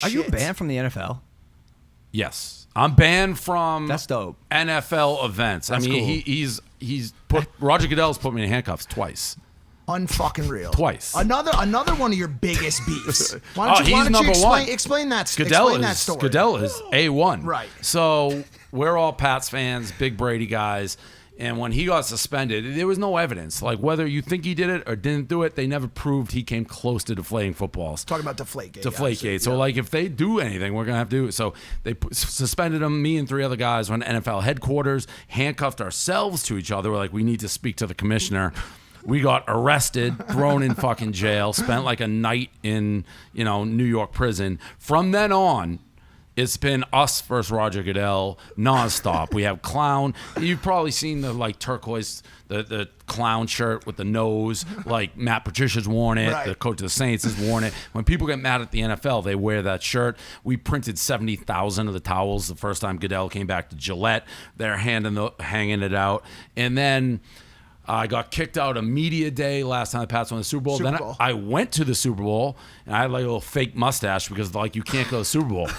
Are you banned from the NFL? Yes. I'm banned from That's dope. NFL events. That's I mean, cool. he's put Roger Goodell's put me in handcuffs twice. Unfucking real. Twice. Another one of your biggest beefs. Why don't He's you number one. Explain that. Goodell that is story. Goodell is A1. Right. So we're all Pats fans, big Brady guys. And when he got suspended, there was no evidence. Like, whether you think he did it or didn't do it, they never proved he came close to deflating footballs. Talking about Deflategate. Deflategate. So, like, if they do anything, we're going to have to do it. So they suspended him. Me and 3 other guys went to NFL headquarters, handcuffed ourselves to each other. We're like, we need to speak to the commissioner. We got arrested, thrown in fucking jail, spent like a night in, New York prison. From then on, it's been us versus Roger Goodell nonstop. We have clown. You've probably seen the like turquoise, the clown shirt with the nose. Like Matt Patricia's worn it. Right. The coach of the Saints has worn it. When people get mad at the NFL, they wear that shirt. We printed 70,000 of the towels the first time Goodell came back to Gillette. They're hanging it out, and then. I got kicked out of media day last time the Pats won the Super Bowl. I went to the Super Bowl, and I had like a little fake mustache because like you can't go to the Super Bowl.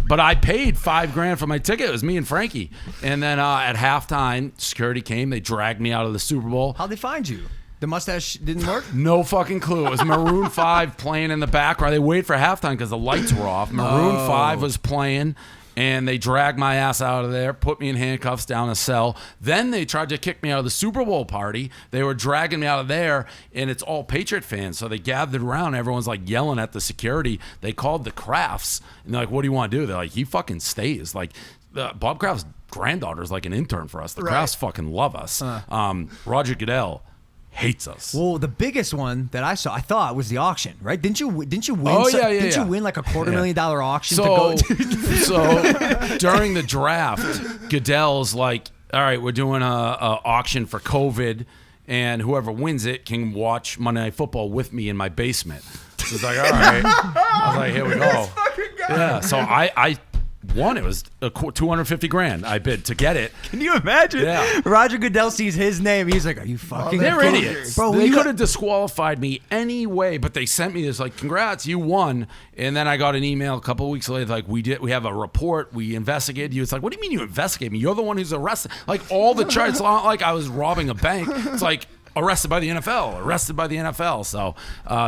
But I paid $5,000 for my ticket. It was me and Frankie. And then at halftime, security came. They dragged me out of the Super Bowl. How'd they find you? The mustache didn't work? No fucking clue. It was Maroon 5 playing in the background. They waited for halftime because the lights were off. Maroon 5 was playing. And they dragged my ass out of there, put me in handcuffs down a cell. Then they tried to kick me out of the Super Bowl party. They were dragging me out of there, and it's all Patriot fans. So they gathered around. Everyone's like yelling at the security. They called the Crafts, and they're like, what do you want to do? They're like, he fucking stays. Like, Bob Kraft's granddaughter is like an intern for us. The Crafts fucking love us. Roger Goodell hates us. Well, the biggest one that I thought was the auction, right? Didn't you win? Oh, Didn't you win like a $250,000 auction to so, go? So during the draft, Goodell's like, all right, we're doing a auction for COVID, and whoever wins it can watch Monday Night Football with me in my basement. So it's like, all right. I was like, here we go. Yeah. So I won. It was $250,000 I bid to get it. Can you imagine? Yeah. Roger Goodell sees his name. He's like, are you fucking they're idiots. Bro, they could have disqualified me anyway, but they sent me this like, congrats, you won. And then I got an email a couple of weeks later like, we have a report, we investigated you. It's like, what do you mean you investigate me? You're the one who's arrested. Like all the charges. It's not like I was robbing a bank. It's like arrested by the NFL. So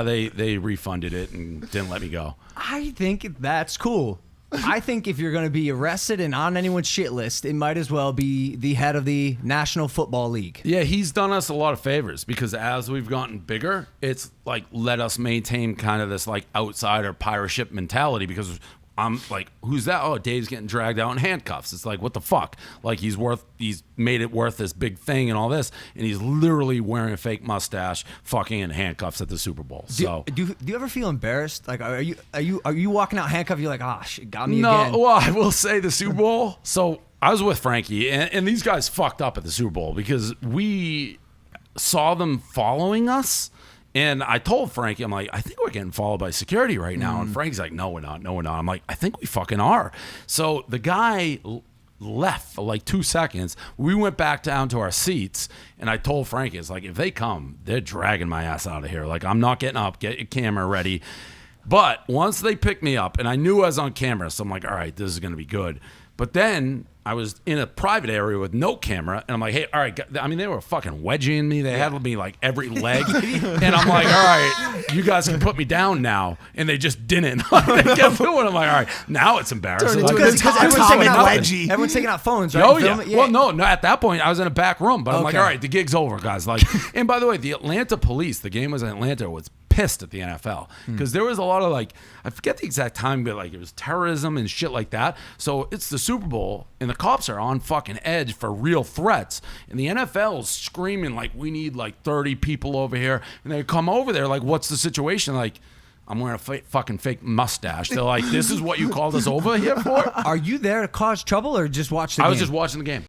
they refunded it and didn't let me go. I think that's cool. I think if you're going to be arrested and on anyone's shit list, it might as well be the head of the National Football League. Yeah, he's done us a lot of favors because as we've gotten bigger, it's like let us maintain kind of this like outsider pirate ship mentality because I'm like, who's that? Oh, Dave's getting dragged out in handcuffs. It's like, what the fuck? Like he's made it worth this big thing and all this, and he's literally wearing a fake mustache, fucking in handcuffs at the Super Bowl. So do you ever feel embarrassed? Like, are you walking out handcuffed? You're like, ah, shit, got me no, again. Well, I will say the Super Bowl. So I was with Frankie, and these guys fucked up at the Super Bowl because we saw them following us. And I told Frankie, I'm like, I think we're getting followed by security right now. And Frankie's like, no, we're not. I'm like, I think we fucking are. So the guy left for like 2 seconds. We went back down to our seats, and I told Frankie, it's like, if they come, they're dragging my ass out of here. Like, I'm not getting up. Get your camera ready. But once they picked me up, and I knew I was on camera, so I'm like, all right, this is going to be good. But then I was in a private area with no camera, and I'm like, hey, all right. I mean, they were fucking wedging me. They had me like every leg. And I'm like, all right, you guys can put me down now. And they just didn't. They kept doing it. I'm like, all right, now it's embarrassing. Because everyone's taking out phones, right? Oh, yeah. Well, no, at that point, I was in a back room. But I'm like, all right, the gig's over, guys. Like, and by the way, the Atlanta police, the game was in Atlanta, was pissed at the NFL because there was a lot of like, I forget the exact time, but like it was terrorism and shit like that. So it's the Super Bowl and the cops are on fucking edge for real threats, and the NFL is screaming like, we need like 30 people over here, and they come over there like, what's the situation? Like, I'm wearing a fucking fake mustache. They're like, this is what you called us over here for? Are you there to cause trouble or just watch the game? I was just watching the game.